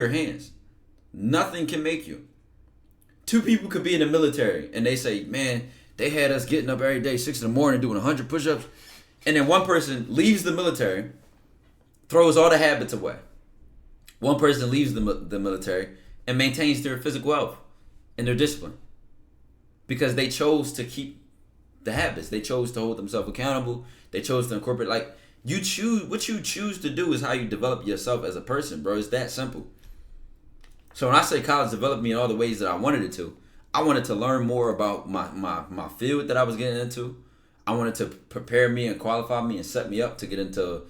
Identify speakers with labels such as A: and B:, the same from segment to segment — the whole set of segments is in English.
A: your hands. Nothing can make you. Two people could be in the military and they say, man, they had us getting up every day, 6 in the morning, doing 100 push-ups. And then one person leaves the military, throws all the habits away. One person leaves the military and maintains their physical health and their discipline because they chose to keep the habits. They chose to hold themselves accountable. They chose to incorporate. Like, you choose, what you choose to do is how you develop yourself as a person, bro. It's that simple. So when I say college developed me in all the ways that I wanted it to, I wanted to learn more about my field that I was getting into. I wanted to prepare me and qualify me and set me up to get into,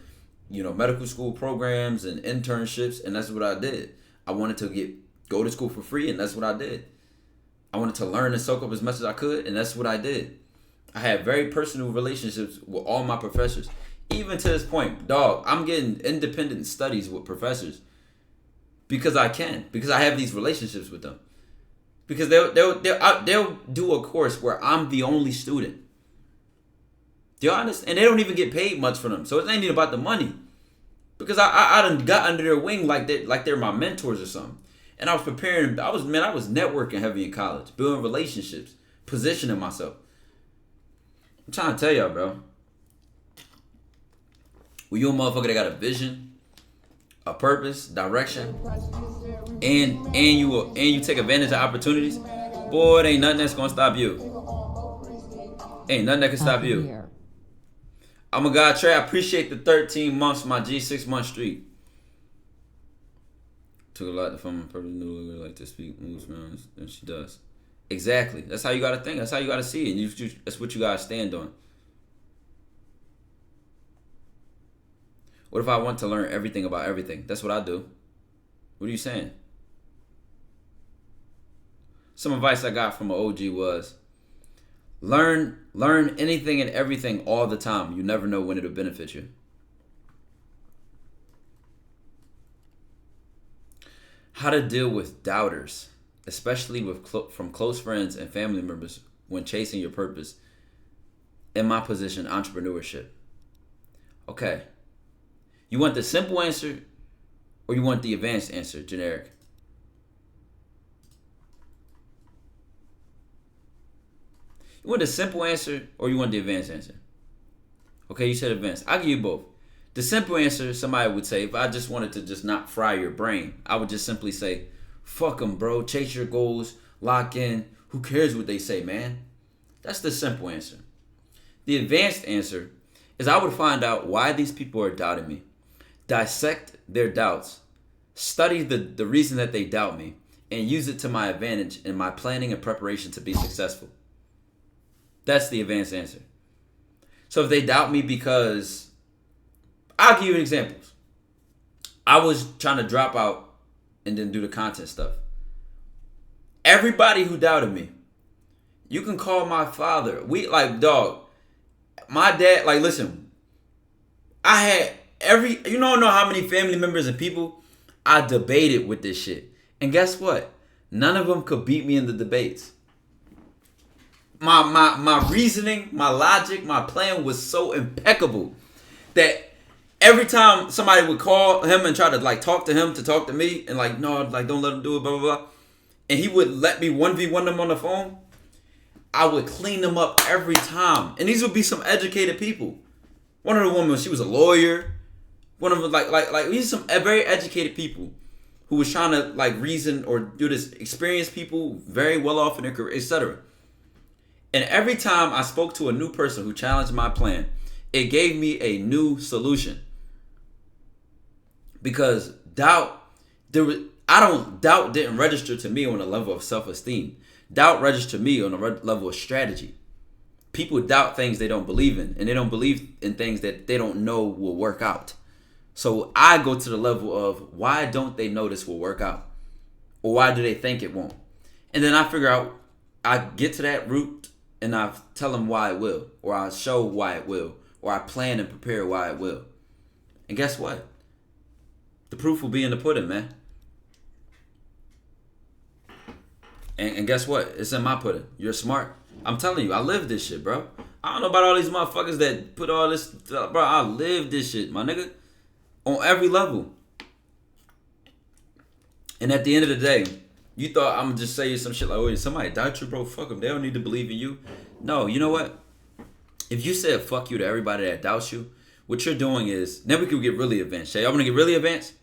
A: medical school programs and internships, and that's what I did. I wanted to go to school for free, and that's what I did. I wanted to learn and soak up as much as I could, and that's what I did. I had very personal relationships with all my professors. Even to this point, dog, I'm getting independent studies with professors because I can, because I have these relationships with them. Because they'll do a course where I'm the only student. Do you understand? And they don't even get paid much for them, so it ain't even about the money. Because I done got under their wing like they're my mentors or something. And I was preparing. I was networking heavy in college, building relationships, positioning myself. I'm trying to tell y'all, bro. When you a motherfucker that got a vision, a purpose, direction, and you take advantage of opportunities, boy, it ain't nothing that's gonna stop you. Ain't nothing that can stop you. I'm a God Trey. I appreciate the 13 months, my G 6-month streak. Took a lot from a person who like to speak, moves around, and she does. Exactly. That's how you gotta think. That's how you gotta see it. And that's what you gotta stand on. What if I want to learn everything about everything? That's what I do. What are you saying? Some advice I got from an OG was, learn anything and everything all the time. You never know when it'll benefit you. How to deal with doubters, especially from close friends and family members when chasing your purpose. In my position, entrepreneurship. Okay. You want the simple answer or you want the advanced answer, generic? You want the simple answer or you want the advanced answer? Okay, you said advanced. I'll give you both. The simple answer, somebody would say, if I just wanted to just not fry your brain, I would just simply say, fuck them, bro. Chase your goals. Lock in. Who cares what they say, man? That's the simple answer. The advanced answer is I would find out why these people are doubting me. Dissect their doubts. Study the reason that they doubt me. And use it to my advantage in my planning and preparation to be successful. That's the advanced answer. So if they doubt me because... I'll give you an example. I was trying to drop out and then do the content stuff. Everybody who doubted me, you can call my father. My dad, listen, I had you don't know how many family members and people I debated with this shit. And guess what? None of them could beat me in the debates. My reasoning, my logic, my plan was so impeccable that every time somebody would call him and try to talk to him to talk to me and no, don't let him do it, blah, blah, blah. And he would let me 1v1 them on the phone. I would clean them up every time. And these would be some educated people. One of the women, she was a lawyer. One of them, these are some very educated people who was trying to reason or do this. Experienced people, very well off in their career, etc. And every time I spoke to a new person who challenged my plan, it gave me a new solution. Because doubt didn't register to me on a level of self-esteem. Doubt registered to me on a level of strategy. People doubt things they don't believe in, and they don't believe in things that they don't know will work out. So I go to the level of, why don't they know this will work out? Or why do they think it won't? And then I figure out, I get to that root and I tell them why it will, or I show why it will, or I plan and prepare why it will. And guess what? The proof will be in the pudding, man. And guess what? It's in my pudding. You're smart. I'm telling you, I live this shit, bro. I don't know about all these motherfuckers that put all this, bro. I live this shit, my nigga. On every level. And at the end of the day, you thought I'm gonna just say some shit like, "Oh, somebody doubt you, bro. Fuck them. They don't need to believe in you." No, you know what? If you said "fuck you" to everybody that doubts you, what you're doing is then we could get really advanced. Y'all wanna get really advanced?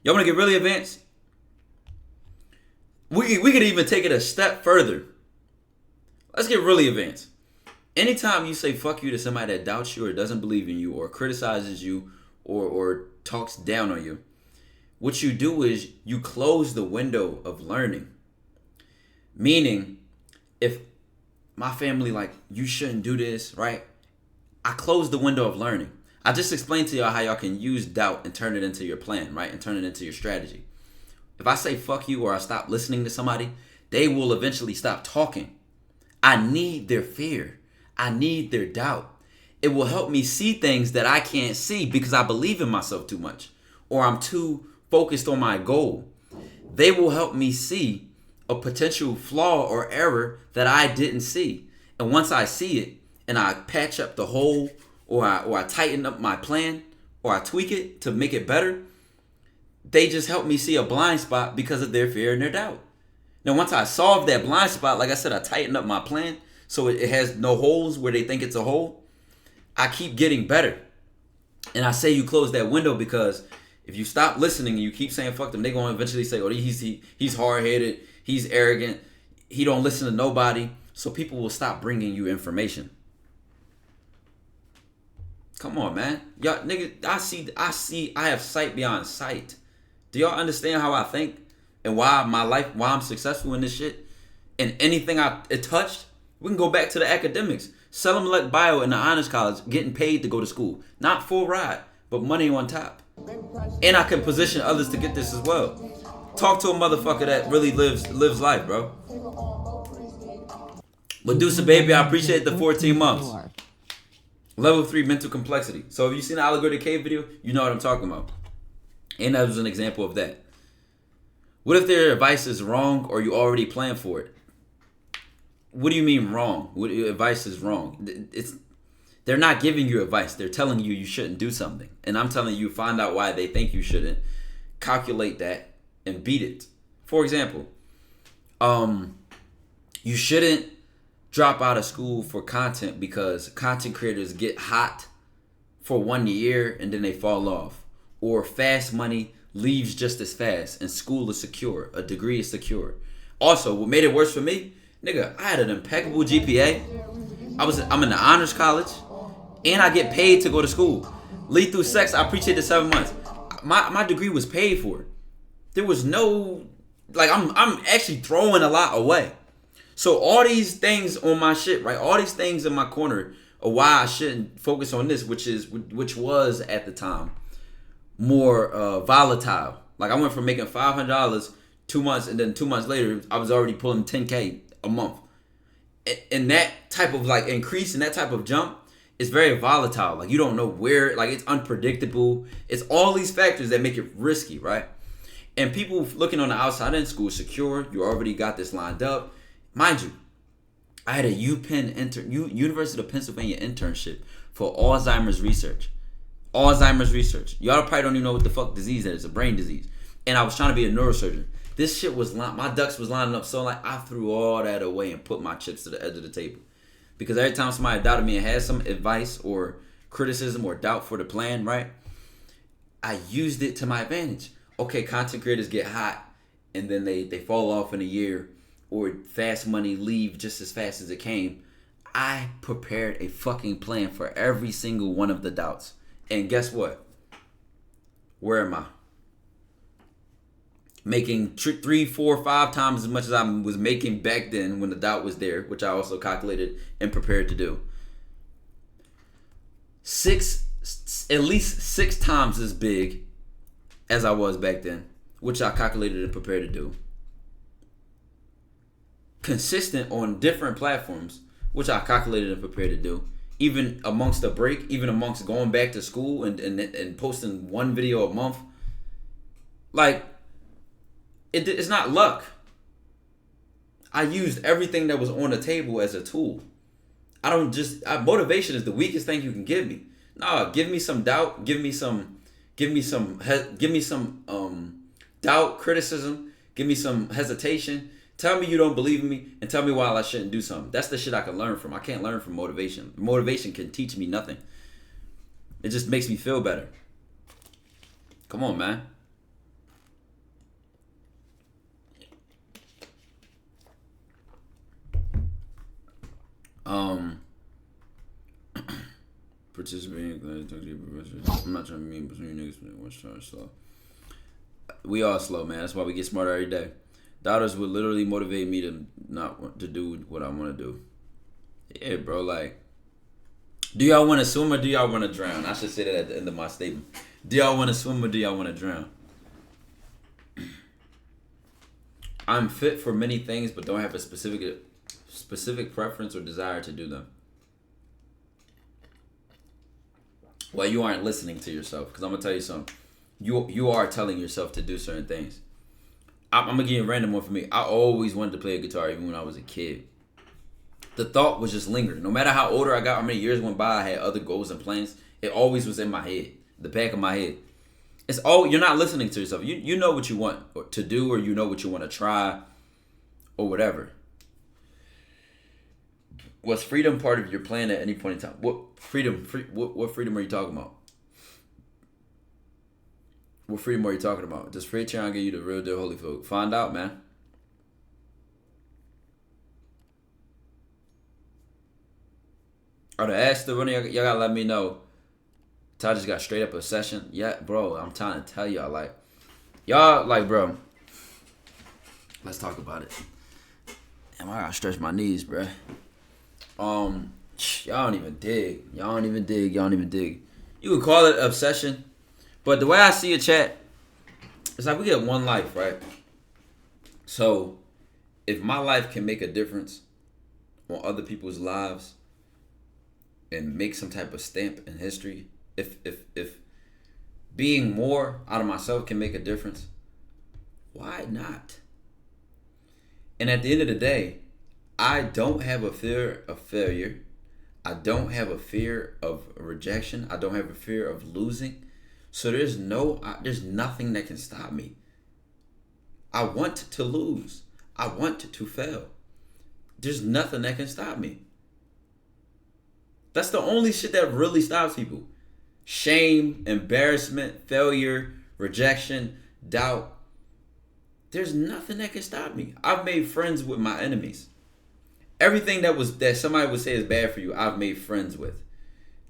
A: Y'all wanna get really advanced? We could even take it a step further. Let's get really advanced. Anytime you say "fuck you" to somebody that doubts you or doesn't believe in you or criticizes you or talks down on you, what you do is you close the window of learning. Meaning, if my family like, you shouldn't do this, right? I close the window of learning. I just explained to y'all how y'all can use doubt and turn it into your plan, right? And turn it into your strategy. If I say "fuck you" or I stop listening to somebody, they will eventually stop talking. I need their fear. I need their doubt. It will help me see things that I can't see because I believe in myself too much or I'm too focused on my goal. They will help me see a potential flaw or error that I didn't see. And once I see it and I patch up the hole or I tighten up my plan or I tweak it to make it better, they just help me see a blind spot because of their fear and their doubt. Now, once I solve that blind spot, like I said, I tighten up my plan so it has no holes where they think it's a hole. I keep getting better. And I say you close that window because if you stop listening and you keep saying "fuck them," they're going to eventually say, "Oh, he's hard-headed, he's arrogant, he don't listen to nobody." So people will stop bringing you information. Come on, man. Y'all, nigga, I have sight beyond sight. Do y'all understand how I think and why I'm successful in this shit? And anything it touched, we can go back to the academics. Self-reliance bio in the honors college, getting paid to go to school. Not full ride, but money on top. And I can position others to get this as well. Talk to a motherfucker that really lives life, bro. Medusa baby, I appreciate the 14 months. Level 3 mental complexity. So if you've seen the Allegory Cave video, you know what I'm talking about. And that was an example of that. What if their advice is wrong or you already plan for it? What do you mean wrong? What advice is wrong? They're not giving you advice. They're telling you shouldn't do something. And I'm telling you, find out why they think you shouldn't. Calculate that and beat it. For example, you shouldn't drop out of school for content because content creators get hot for 1 year and then they fall off. Or fast money leaves just as fast and school is secure. A degree is secure. Also, what made it worse for me, nigga, I had an impeccable GPA. I'm in the honors college and I get paid to go to school. Lethal sex, I appreciate the 7 months. My degree was paid for. There was no, I'm actually throwing a lot away. So all these things on my shit, right? All these things in my corner of why I shouldn't focus on this, which was at the time more volatile. Like I went from making $500 2 months, and then 2 months later, I was already pulling $10K a month. And that type of like increase and that type of jump is very volatile. Like you don't know where, like it's unpredictable. It's all these factors that make it risky, right? And people looking on the outside in school secure. You already got this lined up. Mind you, I had a University of Pennsylvania internship for Alzheimer's research. Alzheimer's research. Y'all probably don't even know what the fuck disease that is. A brain disease. And I was trying to be a neurosurgeon. This shit was my ducks was lining up so like I threw all that away and put my chips to the edge of the table. Because every time somebody doubted me and had some advice or criticism or doubt for the plan, right? I used it to my advantage. Okay, content creators get hot and then they fall off in a year, or fast money leave just as fast as it came. I prepared a fucking plan for every single one of the doubts. And guess what? Where am I? Making 3, 4, 5 times as much as I was making back then when the doubt was there, which I also calculated and prepared to do. At least 6 times as big as I was back then, which I calculated and prepared to do. Consistent on different platforms, which I calculated and prepared to do. Even amongst a break, even amongst going back to school and posting 1 video a month. Like, it's not luck. I used everything that was on the table as a tool. Motivation is the weakest thing you can give me. No, give me some doubt, give me some doubt, criticism, give me some hesitation. Tell me you don't believe in me, and tell me why I shouldn't do something. That's the shit I can learn from. I can't learn from motivation. Motivation can teach me nothing. It just makes me feel better. Come on, man. Participating. I'm not trying to mean between niggas. What's trying to slow. We all slow, man. That's why we get smarter every day. Doubters would literally motivate me to not want to do what I want to do. Yeah, bro. Like, do y'all want to swim or do y'all want to drown? I should say that at the end of my statement. Do y'all want to swim or do y'all want to drown? I'm fit for many things, but don't have a specific preference or desire to do them. Well, you aren't listening to yourself, because I'm gonna tell you something. You are telling yourself to do certain things. I'm gonna give you a random one for me. I always wanted to play a guitar, even when I was a kid. The thought was just lingering. No matter how older I got, how many years went by, I had other goals and plans. It always was in my head, the back of my head. It's all you're not listening to yourself. You know what you want to do, or you know what you want to try, or whatever. Was freedom part of your plan at any point in time? What freedom? What freedom are you talking about? What freedom are you talking about? Does Free trying to give you the real deal holy folk? Find out, man. Or to ask the one of y'all gotta let me know. Ty just got straight up a session. Yeah, bro, I'm trying to tell y'all, like, bro. Let's talk about it. Damn, I gotta stretch my knees, bro. Y'all don't even dig. Y'all don't even dig. You could call it obsession, but the way I see it, chat, it's like we get one life, right? So, if my life can make a difference on other people's lives and make some type of stamp in history, if being more out of myself can make a difference, why not? And at the end of the day, I don't have a fear of failure. I don't have a fear of rejection. I don't have a fear of losing. So there's nothing that can stop me. I want to lose. I want to fail. There's nothing that can stop me. That's the only shit that really stops people. Shame, embarrassment, failure, rejection, doubt. There's nothing that can stop me. I've made friends with my enemies. Everything that somebody would say is bad for you, I've made friends with.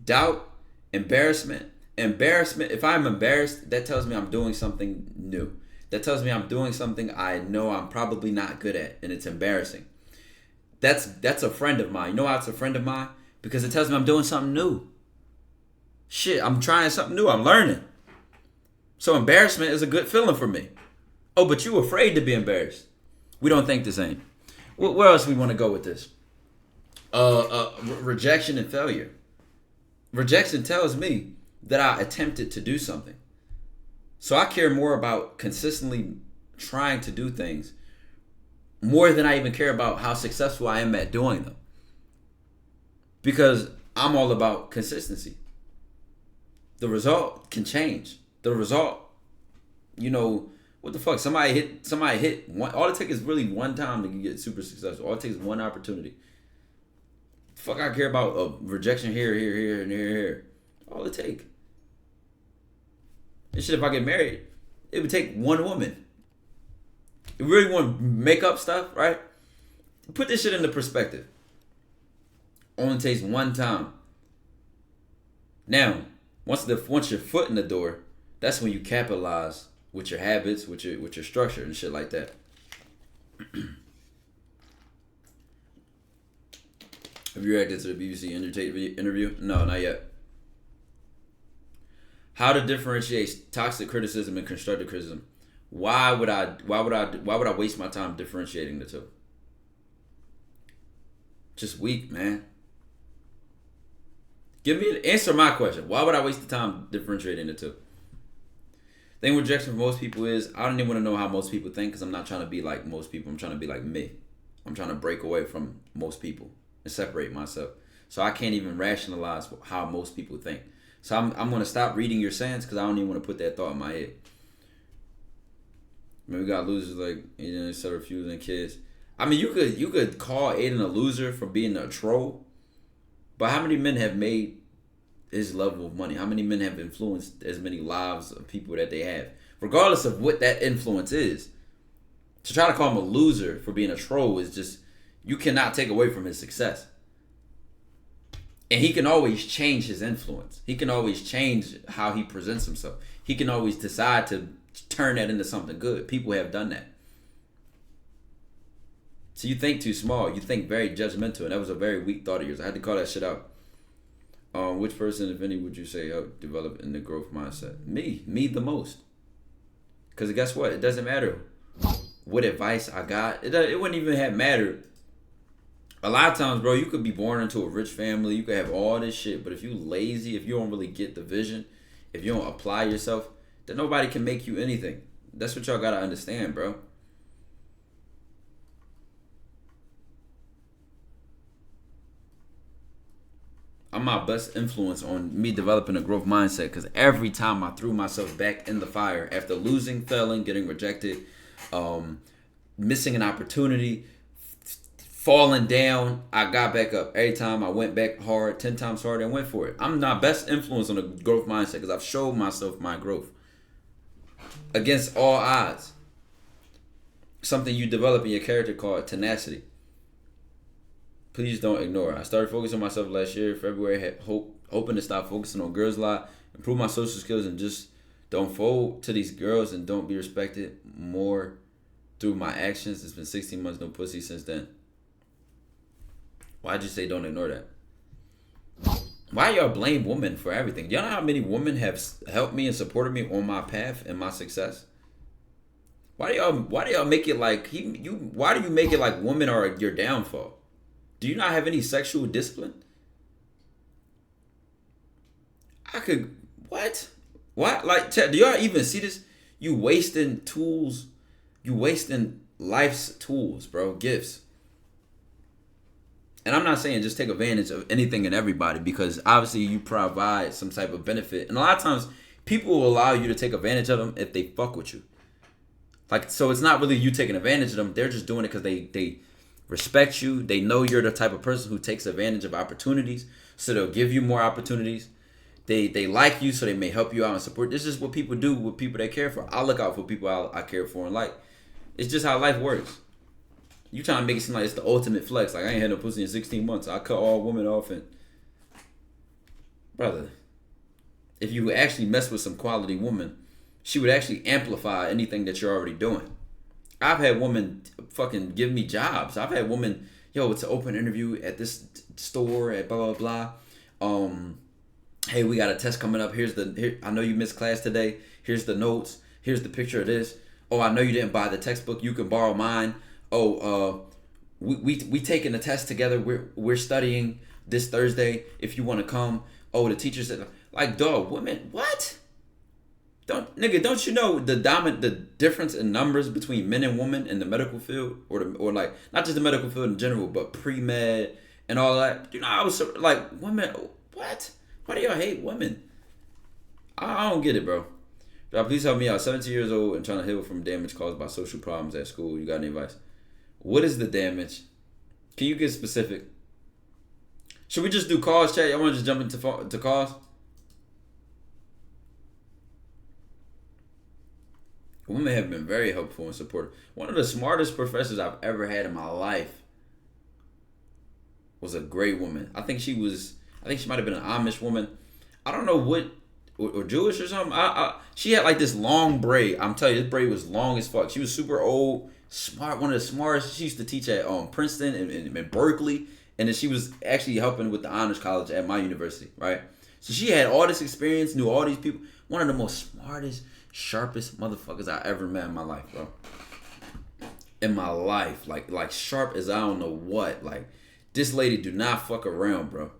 A: Doubt, embarrassment. If I'm embarrassed, that tells me I'm doing something new. That tells me I'm doing something I know I'm probably not good at, and it's embarrassing. That's a friend of mine. You know why it's a friend of mine? Because it tells me I'm doing something new. Shit, I'm trying something new. I'm learning. So embarrassment is a good feeling for me. Oh, but you afraid to be embarrassed. We don't think the same. Where else we want to go with this? Rejection and failure. Rejection tells me that I attempted to do something. So I care more about consistently trying to do things more than I even care about how successful I am at doing them. Because I'm all about consistency. The result can change. The result, what the fuck? Somebody hit one. All it takes is really one time to get super successful. All it takes is one opportunity. Fuck, I care about rejection here, and here. All it take. And shit, if I get married, it would take one woman. If we really want to make up stuff, right? Put this shit into perspective. Only takes one time. Now, once your foot in the door, that's when you capitalize with your habits, with your structure and shit like that. Have you reacted to the BBC interview? No, not yet. How to differentiate toxic criticism and constructive criticism? Why would I waste my time differentiating the two? Just weak, man. Answer my question. Why would I waste the time differentiating the two? Thing with rejection for most people is I don't even want to know how most people think, because I'm not trying to be like most people. I'm trying to be like me. I'm trying to break away from most people and separate myself. So I can't even rationalize how most people think. So I'm going to stop reading your sayings because I don't even want to put that thought in my head. I mean, we got losers like instead of refusing kids. I mean, you could call Aiden a loser for being a troll, but how many men have made his level of money? How many men have influenced as many lives of people that they have, regardless of what that influence is? To try to call him a loser for being a troll is just, you cannot take away from his success. And he can always change his influence. He can always change how he presents himself. He can always decide to turn that into something good. People have done that. So you think too small. You think very judgmental. And that was a very weak thought of yours. I had to call that shit out. Which person, if any, would you say helped develop in the growth mindset? Me the most. Because guess what? It doesn't matter what advice I got. It wouldn't even have mattered. A lot of times, bro, you could be born into a rich family. You could have all this shit. But if you lazy, if you don't really get the vision, if you don't apply yourself, then nobody can make you anything. That's what y'all got to understand, bro. I'm my best influence on me developing a growth mindset, because every time I threw myself back in the fire after losing, failing, getting rejected, missing an opportunity, falling down, I got back up. Every time I went back hard, 10 times harder, and went for it. I'm my best influence on a growth mindset because I've showed myself my growth against all odds. Something you develop in your character called tenacity. Please don't ignore it. I started focusing on myself last year, February, hoping to stop focusing on girls a lot, improve my social skills, and just don't fold to these girls and don't be respected more through my actions. It's been 16 months, no pussy since then. Why'd you say don't ignore that? Why y'all blame women for everything? Y'all know how many women have helped me and supported me on my path and my success? Why do y'all make it like why do you make it like women are your downfall? Do you not have any sexual discipline? What? Like, do y'all even see this? You wasting tools. You wasting life's tools, bro. Gifts. And I'm not saying just take advantage of anything and everybody, because obviously you provide some type of benefit. And a lot of times people will allow you to take advantage of them if they fuck with you. Like, so it's not really you taking advantage of them. They're just doing it because they respect you. They know you're the type of person who takes advantage of opportunities. So they'll give you more opportunities. They like you, so they may help you out and support. This is what people do with people they care for. I look out for people I care for and like. It's just how life works. You trying to make it seem like it's the ultimate flex. Like, I ain't had no pussy in 16 months. I cut all women off. And brother, if you actually mess with some quality woman, she would actually amplify anything that you're already doing. I've had women fucking give me jobs. I've had women, it's an open interview at this store at blah, blah, blah. Hey, we got a test coming up. I know you missed class today. Here's the notes. Here's the picture of this. Oh, I know you didn't buy the textbook. You can borrow mine. Oh, we taking the test together. We're studying this Thursday. If you want to come. Oh, the teacher said, like, dog, women, what? Don't you know the difference in numbers between men and women in the medical field, or like not just the medical field in general, but pre-med and all that? You know, I was like, women, what? Why do y'all hate women? I don't get it, bro. Please help me out. 17 years old and trying to heal from damage caused by social problems at school. You got any advice? What is the damage? Can you get specific? Should we just do calls, chat? Y'all want to just jump into calls? Women have been very helpful and supportive. One of the smartest professors I've ever had in my life was a great woman. I think she might have been an Amish woman. I don't know what, or Jewish or something. She had like this long braid. I'm telling you, this braid was long as fuck. She was super old, smart, one of the smartest. She used to teach at Princeton and Berkeley. And then she was actually helping with the honors college at my university, right? So she had all this experience, knew all these people. One of the most smartest, sharpest motherfuckers I ever met in my life, bro. In my life. Like sharp as I don't know what. Like, this lady do not fuck around, bro.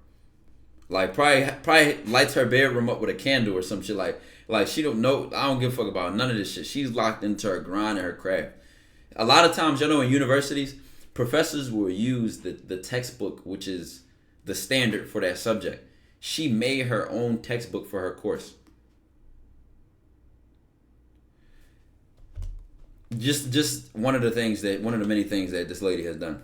A: Like, probably lights her bedroom up with a candle or some shit. Like she don't know. I don't give a fuck about none of this shit. She's locked into her grind and her craft. A lot of times, in universities, professors will use the textbook, which is the standard for that subject. She made her own textbook for her course. Just one of the things that one of the many things that this lady has done.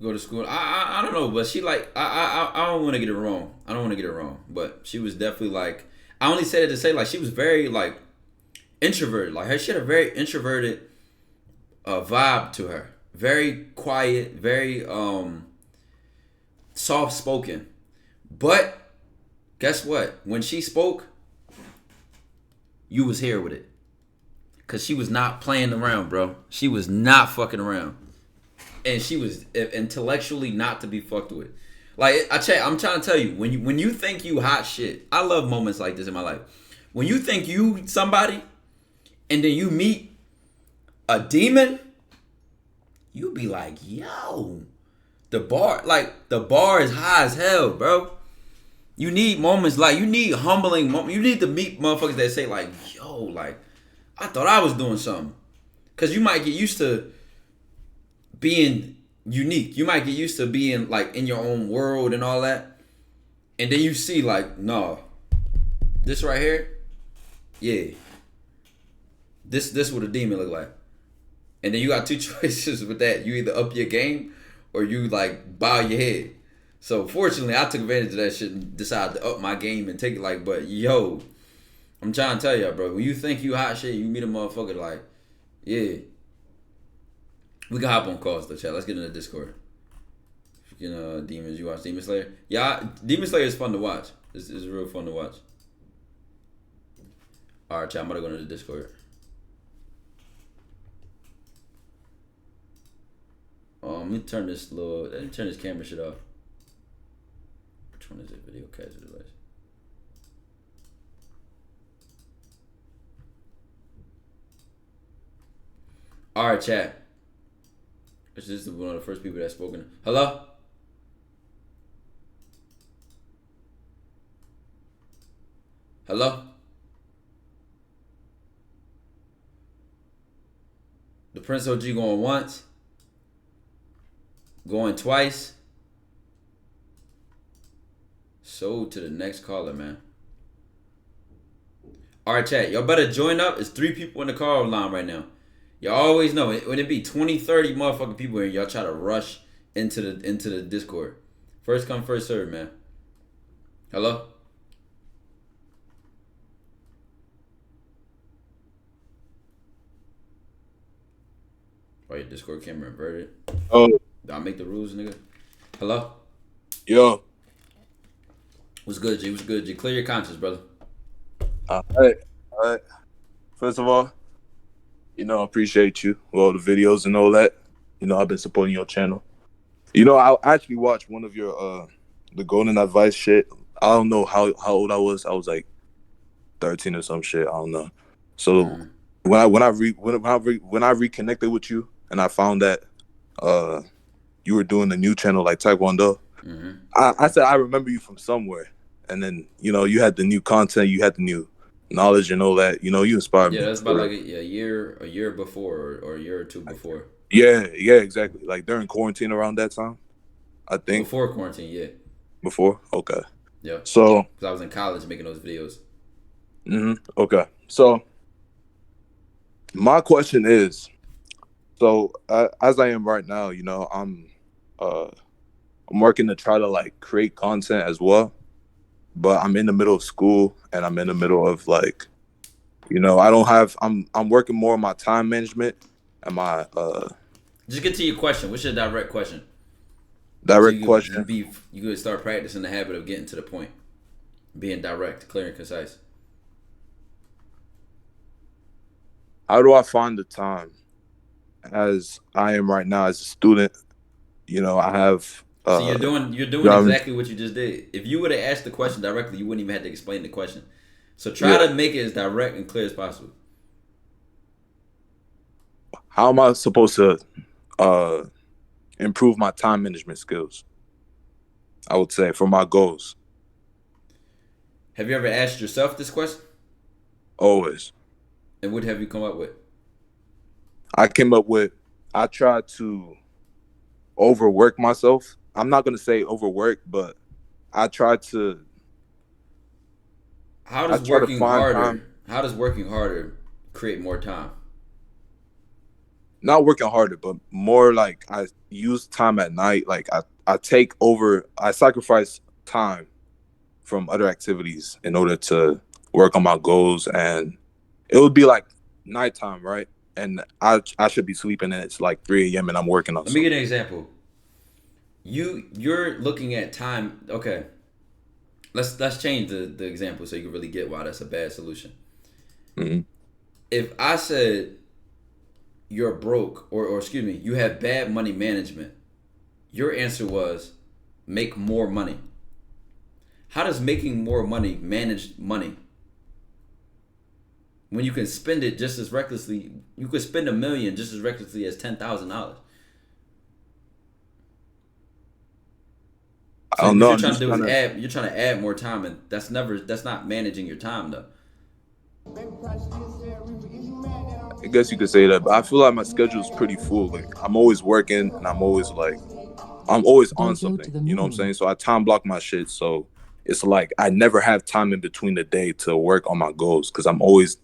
A: Go to school. I don't know, but she like I don't want to get it wrong. I don't want to get it wrong, but she was definitely like I only said it to say like she was very like introverted. Like her, she had a very introverted vibe to her. Very quiet, very soft spoken. But guess what? When she spoke, you was here with it. Cause she was not playing around, bro. She was not fucking around. And she was intellectually not to be fucked with. Like I'm trying to tell you, when you think you hot shit, I love moments like this in my life. When you think you somebody, and then you meet a demon, you be like, yo, the bar is high as hell, bro. You need moments like you need humbling moments. You need to meet motherfuckers that say like, yo, like I thought I was doing something, cause you might get used to being unique. You might get used to being like in your own world and all that. And then you see like, no, this right here, yeah. This what a demon look like. And then you got two choices with that. You either up your game or you like bow your head. So fortunately I took advantage of that shit and decided to up my game and take it like, but yo, I'm trying to tell y'all, bro, when you think you hot shit, you meet a motherfucker like, yeah. We can hop on calls though, chat. Let's get in the Discord. You know, Demons, you watch Demon Slayer? Yeah, Demon Slayer is fun to watch. It's real fun to watch. Alright, chat, I'm about to go into the Discord. Let me turn this camera shit off. Which one is it? Video capture device. Alright, chat. This is one of the first people that's spoken. Hello? Hello? The Prince OG going once. Going twice. So to the next caller, man. Alright, chat. Y'all better join up. It's 3 people in the call line right now. Y'all always know when it be 20, 30 motherfucking people here, y'all try to rush into the Discord. First come, first serve, man. Hello? Oh, your Discord camera inverted.
B: Oh,
A: Did I make the rules, nigga? Hello?
B: yo.
A: What's good, G? What's good, G? Clear your conscience, brother.
B: All right. First of all, I appreciate you with all the videos and all that. I've been supporting your channel. I actually watched one of your the golden advice shit. I don't know how old I was. I was like 13 or some shit. I don't know. So when I reconnected with you and I found that you were doing a new channel like Tykwondoe, I said I remember you from somewhere. And then you had the new content, you had the new knowledge and all that. You inspired me.
A: Yeah, that's about like a year before or a year or two before.
B: Yeah, exactly. Like during quarantine around that time, I think.
A: Before quarantine, yeah.
B: Before? Okay.
A: Yeah.
B: So.
A: Because I was in college making those videos.
B: Okay. So, my question is, as I am right now, I'm working to try to like create content as well, but I'm in the middle of school and I'm in the middle of like, I don't have. I'm working more on my time management and my.
A: Just get to your question. What's your direct question?
B: Direct question.
A: You could start practicing the habit of getting to the point, being direct, clear, and concise.
B: How do I find the time? As I am right now as a student, I have.
A: So you're doing exactly what you just did. If you would have asked the question directly, you wouldn't even have to explain the question. So try to make it as direct and clear as possible.
B: How am I supposed to improve my time management skills? I would say for my goals.
A: Have you ever asked yourself this question?
B: Always.
A: And what have you come up with?
B: I tried to overwork myself I'm not gonna say overwork, but I try to
A: How
B: I
A: does
B: try to
A: working
B: find
A: harder?
B: time.
A: How does working harder create more time?
B: Not working harder, but more like I use time at night. Like I sacrifice time from other activities in order to work on my goals, and it would be like nighttime, right? And I should be sleeping, and it's like 3 a.m. and I'm working on
A: Let me get an
B: something.
A: example. You're looking at time. Okay, let's change the example so you can really get why that's a bad solution.
B: Hmm.
A: If I said you're broke, or excuse me, you have bad money management, your answer was make more money. How does making more money manage money? When you can spend it just as recklessly, you could spend $1 million just as recklessly as $10,000.
B: I
A: So
B: don't
A: what
B: know.
A: you're
B: I'm
A: trying to
B: just
A: do is
B: trying to.
A: add. You're trying to add more time, and that's not managing your time though.
B: I guess you could say that, but I feel like my schedule is pretty full. Like I'm always working, and I'm always on
C: Don't go
B: something.
C: to the
B: You know what I'm saying?
C: moon.
B: So I time block my shit. So it's like I never have time in between the day to work on my goals because I'm always